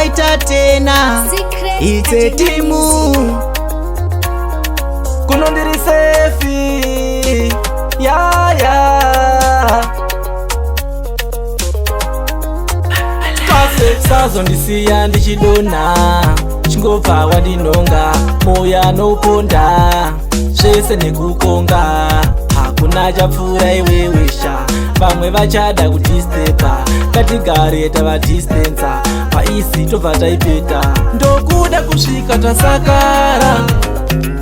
taita tena ite timu kunondiri sefi sazondisiya ndichidona chingobva wandinonga moya noponda zvese nekukonga hakuna chapfuura iwewesha vamwe vachada kudistepa ngatigare tavadistensa paisi tobva taipeta ndokuda kusvika tasakara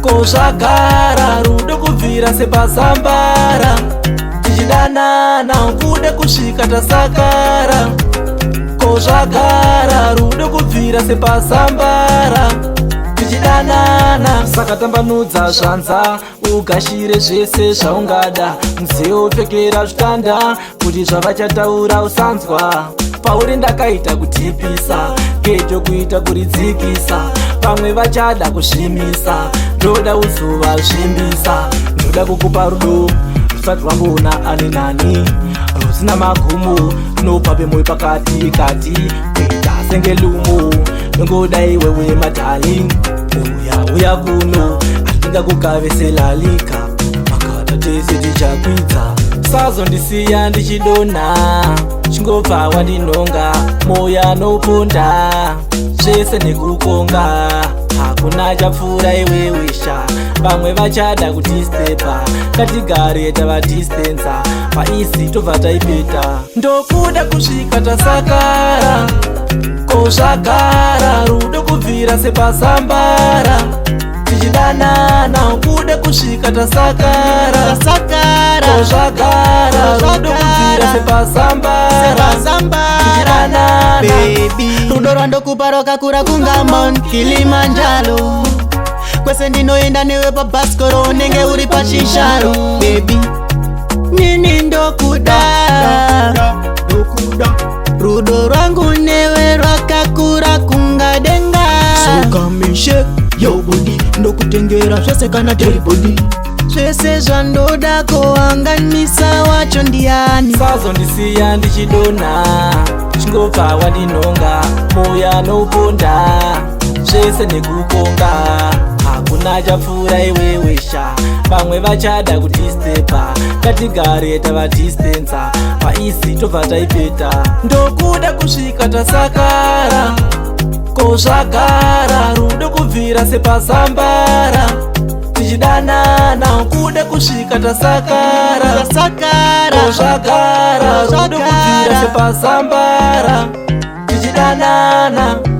kozvagara rudo kubvira sepazambara tichidanana kuda kusvika tasakara kozvagara rudo kubvira sepazambara tichidanana saka tambanudza zvanza ugashire zvese zvaungada muzewo upfekera zvitanda kuti zvavachataura usanzwa pauri ndakaita kutipisa gejo kuita kuridzikisa pamwe vachada kuzvimisa ndoda uzuva zvimbisa ndoda kukupa rudo rusati rwamboona ani nani rusina magumo runopa pemoyo pakati kati kuita sengelumo nongoda iwewe madali uya kuno atingakukaveselaika makata tese tichakwidza sazondisiya ndichidona chingobva wandinonga moya noponda zvese nekukonga hakuna chapfuura iwewesha vamwe vachada kudistepa ngatigare tavadistensa paisi tobva taipeta ndokuda kusvika tasakara kozvagara rudo kubvira sepazambara tichidanana kuda kusvika tasakara kozvagara rudo kubvira sepazambara tichidanana rudo rwandokupa rwakakura kunga Mount Kilimanjaro kwese ndinoenda newe pabhasikoro unenge uri pachisharo baby nini ndokuda rudo rwangu newe rwakakura kunga denga sukamishe yobodi ndokutengera zvese kana teribodi zvese zvandoda koanganisa wacho ndiani sazondisiya ndichidona chingobva wandinonga moya noponda zvese nekukonga hakuna chapfuura iwewesha vamwe vachada kudistepa ngatigare tavadistensa paisi tobva taipeta ndokuda kusvika tasakara kozvagara rudo kubvira sepazambara tichidanana kuda kusvika tasakara kozvagara rudo kubvira sepazambara tichidanana